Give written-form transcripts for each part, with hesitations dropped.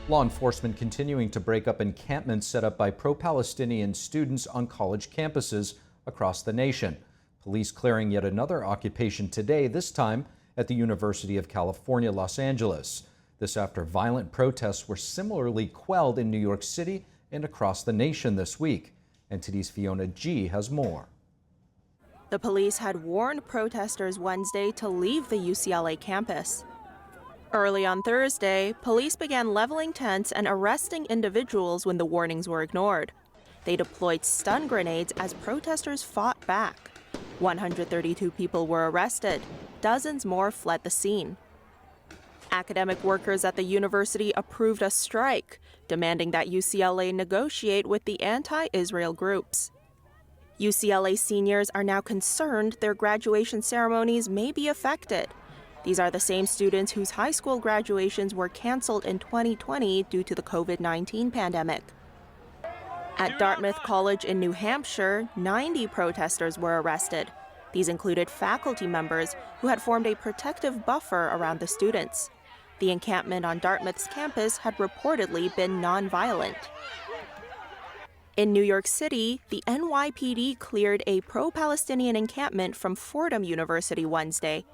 Law enforcement continuing to break up encampments set up by pro-Palestinian students on college campuses across the nation. Police clearing yet another occupation today, this time at the University of California, Los Angeles. This after violent protests were similarly quelled in New York City and across the nation this week. NTD's Fiona G. has more. The police had warned protesters Wednesday to leave the UCLA campus. Early on Thursday, police began leveling tents and arresting individuals when the warnings were ignored. They deployed stun grenades as protesters fought back. 132 people were arrested. Dozens more fled the scene. Academic workers at the university approved a strike, demanding that UCLA negotiate with the anti-Israel groups. UCLA seniors are now concerned their graduation ceremonies may be affected. These are the same students whose high school graduations were canceled in 2020 due to the COVID-19 pandemic. At Dartmouth College in New Hampshire, 90 protesters were arrested. These included faculty members who had formed a protective buffer around the students. The encampment on Dartmouth's campus had reportedly been nonviolent. In New York City, the NYPD cleared a pro-Palestinian encampment from Fordham University Wednesday.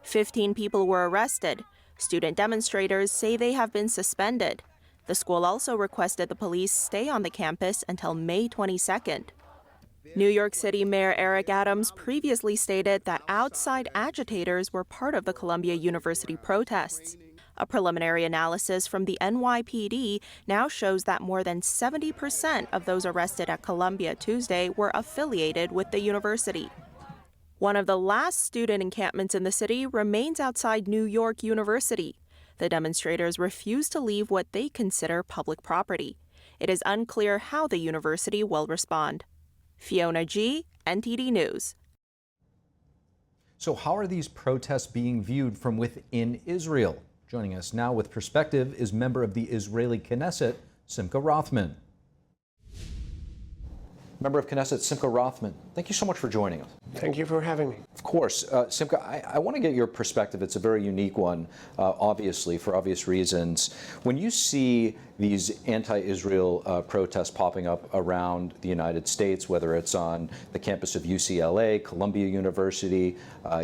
15 people were arrested. Student demonstrators say they have been suspended. The school also requested the police stay on the campus until May 22nd. New York City Mayor Eric Adams previously stated that outside agitators were part of the Columbia University protests. A preliminary analysis from the NYPD now shows that more than 70% of those arrested at Columbia Tuesday were affiliated with the university. One of the last student encampments in the city remains outside New York University. The demonstrators refuse to leave what they consider public property. It is unclear how the university will respond. Fiona G., NTD News. So how are these protests being viewed from within Israel? Joining us now with perspective is member of the Israeli Knesset, Simcha Rothman. Member of Knesset, Simcha Rothman, thank you so much for joining us. Thank you for having me. Of course. Simcha, I want to get your perspective. It's a very unique one, obviously, for obvious reasons. When you see these anti-Israel protests popping up around the United States, whether it's on the campus of UCLA, Columbia University,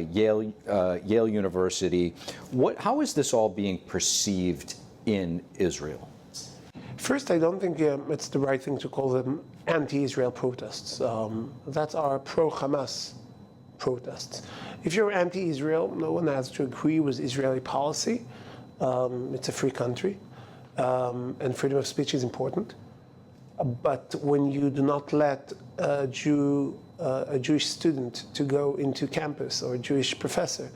Yale University, how is this all being perceived in Israel? First, I don't think it's the right thing to call them anti-Israel protests. That's our pro-Hamas protests. If you're anti-Israel, no one has to agree with Israeli policy. It's a free country, and freedom of speech is important. But when you do not let a Jewish student to go into campus, or a Jewish professor,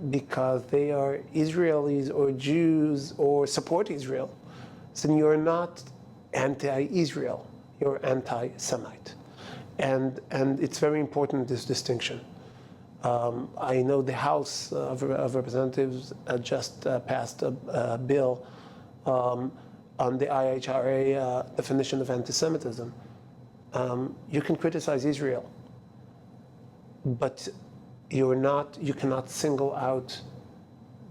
because they are Israelis or Jews or support Israel, then you're not anti-Israel, you're anti-Semite. And it's very important, this distinction. I know the House of Representatives just passed a bill on the IHRA definition of anti-Semitism. You can criticize Israel, but you cannot single out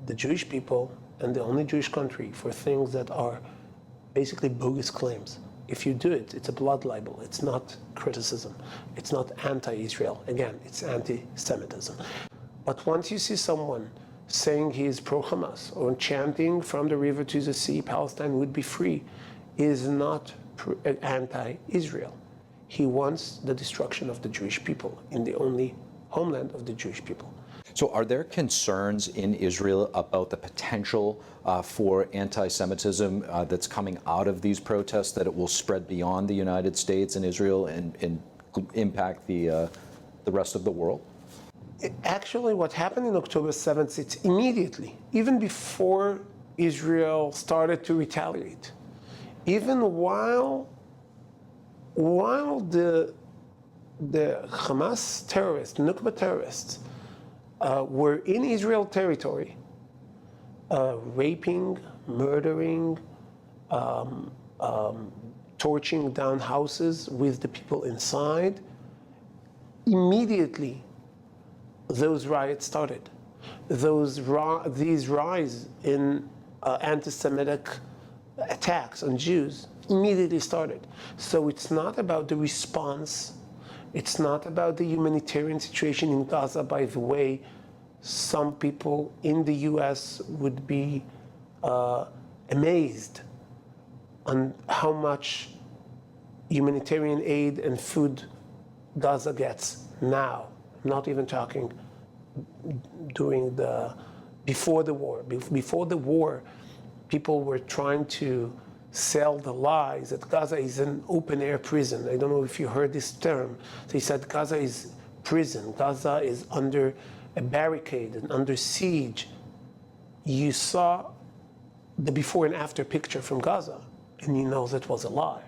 the Jewish people and the only Jewish country for things that are basically bogus claims. If you do it, it's a blood libel. It's not criticism. It's not anti-Israel. Again, it's anti-Semitism. But once you see someone saying he is pro-Hamas or chanting from the river to the sea, Palestine would be free, is not anti-Israel. He wants the destruction of the Jewish people in the only homeland of the Jewish people. So are there concerns in Israel about the potential for anti-Semitism that's coming out of these protests, that it will spread beyond the United States and Israel and impact the rest of the world? Actually, what happened in October 7th, it's immediately, even before Israel started to retaliate, even while the Hamas terrorists, Nukba terrorists, were in Israel territory, raping, murdering, torching down houses with the people inside. Immediately, those riots started. These rise in anti-Semitic attacks on Jews immediately started. So it's not about the response. It's not about the humanitarian situation in Gaza. By the way, some people in the US would be amazed on how much humanitarian aid and food Gaza gets now. I'm not even talking before the war. Before the war, people were trying to sell the lies that Gaza is an open-air prison. I don't know if you heard this term. They said Gaza is prison. Gaza is under a barricade and under siege. You saw the before and after picture from Gaza, and you know that was a lie.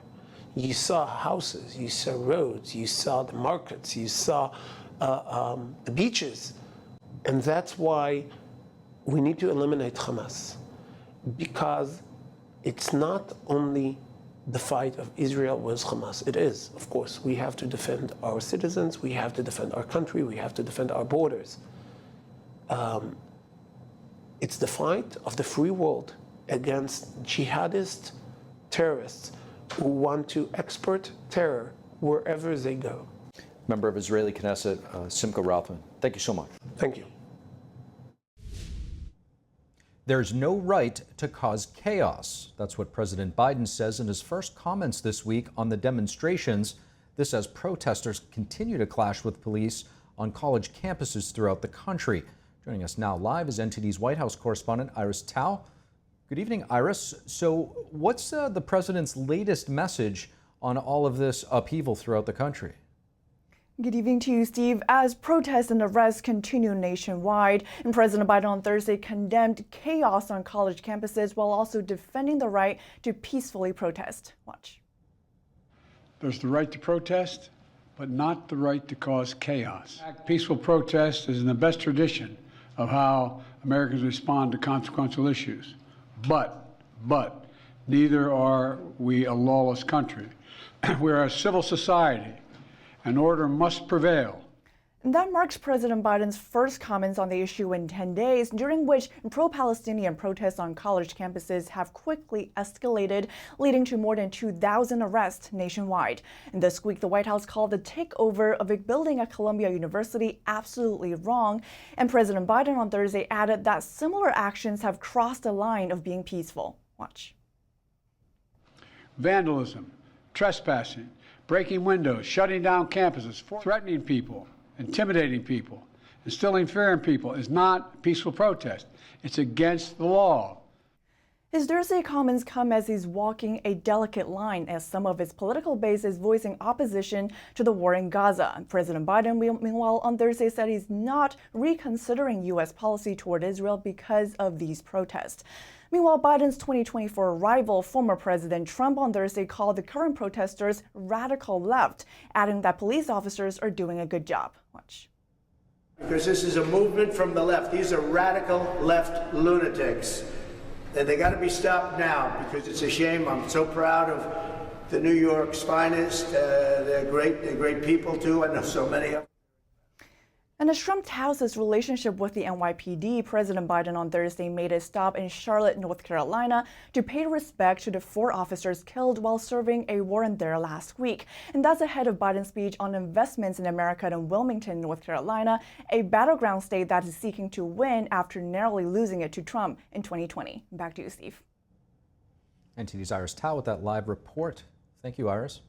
You saw houses, you saw roads, you saw the markets, you saw the beaches. And that's why we need to eliminate Hamas, because it's not only the fight of Israel with Hamas. It is, of course. We have to defend our citizens, we have to defend our country, we have to defend our borders. It's the fight of the free world against jihadist terrorists who want to export terror wherever they go. Member of Israeli Knesset, Simcha Rothman, thank you so much. Thank you. There's no right to cause chaos. That's what President Biden says in his first comments this week on the demonstrations. This as protesters continue to clash with police on college campuses throughout the country. Joining us now live is NTD's White House correspondent Iris Tao. Good evening, Iris. So what's the president's latest message on all of this upheaval throughout the country? Good evening to you, Steve. As protests and arrests continue nationwide, and President Biden on Thursday condemned chaos on college campuses while also defending the right to peacefully protest. Watch. There's the right to protest, but not the right to cause chaos. Peaceful protest is in the best tradition of how Americans respond to consequential issues. But neither are we a lawless country. We are a civil society, and order must prevail. And that marks President Biden's first comments on the issue in 10 days, during which pro-Palestinian protests on college campuses have quickly escalated, leading to more than 2,000 arrests nationwide. And this week, the White House called the takeover of a building at Columbia University absolutely wrong. And President Biden on Thursday added that similar actions have crossed the line of being peaceful. Watch. Vandalism, trespassing, breaking windows, shutting down campuses, threatening people, intimidating people, instilling fear in people is not peaceful protest. It's against the law. His Thursday comments come as he's walking a delicate line as some of his political base is voicing opposition to the war in Gaza. President Biden, meanwhile, on Thursday said he's not reconsidering U.S. policy toward Israel because of these protests. Meanwhile, Biden's 2024 rival, former President Trump, on Thursday called the current protesters radical left, adding that police officers are doing a good job. Watch. Because this is a movement from the left. These are radical left lunatics. And they got to be stopped now, because it's a shame. I'm so proud of the New York's finest. They're great people too. I know so many of them. And as Trump touts his relationship with the NYPD, President Biden on Thursday made a stop in Charlotte, North Carolina to pay respect to the 4 officers killed while serving a warrant there last week. And that's ahead of Biden's speech on investments in America in Wilmington, North Carolina, a battleground state that is seeking to win after narrowly losing it to Trump in 2020. Back to you, Steve. NTD's Iris Tao with that live report. Thank you, Iris.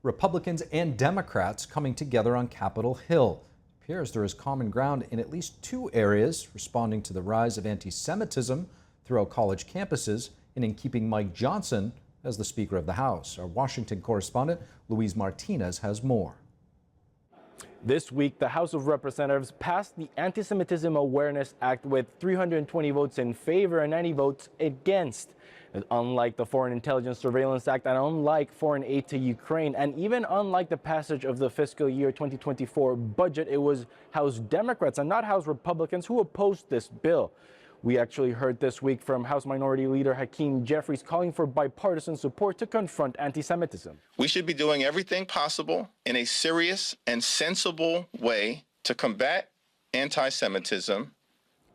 Republicans and Democrats coming together on Capitol Hill. Appears there is common ground in at least 2 areas, responding to the rise of anti-Semitism throughout college campuses and in keeping Mike Johnson as the Speaker of the House. Our Washington correspondent, Luis Martinez, has more. This week, the House of Representatives passed the Anti-Semitism Awareness Act with 320 votes in favor and 90 votes against. Unlike the Foreign Intelligence Surveillance Act and unlike foreign aid to Ukraine, and even unlike the passage of the fiscal year 2024 budget, it was House Democrats and not House Republicans who opposed this bill. We actually heard this week from House Minority Leader Hakeem Jeffries calling for bipartisan support to confront anti-Semitism. We should be doing everything possible in a serious and sensible way to combat anti-Semitism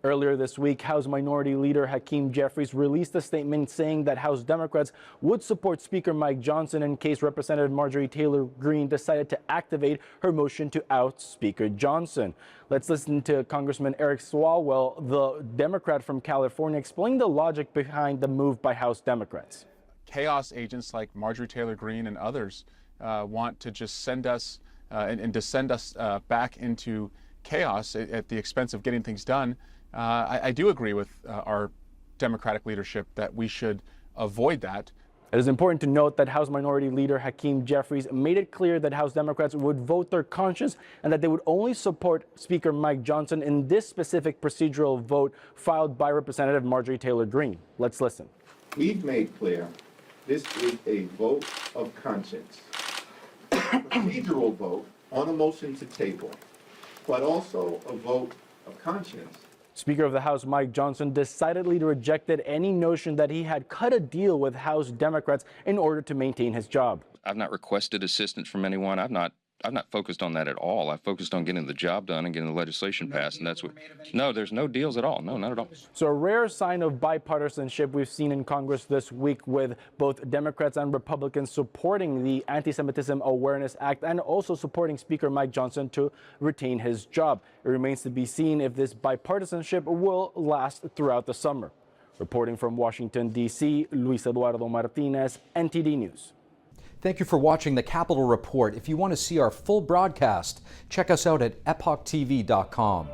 Earlier this week, House Minority Leader Hakeem Jeffries released a statement saying that House Democrats would support Speaker Mike Johnson in case Representative Marjorie Taylor Greene decided to activate her motion to oust Speaker Johnson. Let's listen to Congressman Eric Swalwell, the Democrat from California, explain the logic behind the move by House Democrats. Chaos agents like Marjorie Taylor Greene and others want to just send us and to send us back into chaos at the expense of getting things done. I do agree with our Democratic leadership that we should avoid that. It is important to note that House Minority Leader Hakeem Jeffries made it clear that House Democrats would vote their conscience and that they would only support Speaker Mike Johnson in this specific procedural vote filed by Representative Marjorie Taylor Greene. Let's listen. We've made clear this is a vote of conscience, a procedural vote on a motion to table, but also a vote of conscience. Speaker of the House Mike Johnson decidedly rejected any notion that he had cut a deal with House Democrats in order to maintain his job. I've not requested assistance from anyone. I've not focused on that at all. I focused on getting the job done and getting the legislation passed, and that's what. No, there's no deals at all. No, not at all. So a rare sign of bipartisanship we've seen in Congress this week, with both Democrats and Republicans supporting the Anti-Semitism Awareness Act and also supporting Speaker Mike Johnson to retain his job. It remains to be seen if this bipartisanship will last throughout the summer. Reporting from Washington, D.C., Luis Eduardo Martinez, NTD News. Thank you for watching the Capitol Report. If you want to see our full broadcast, check us out at epochtv.com.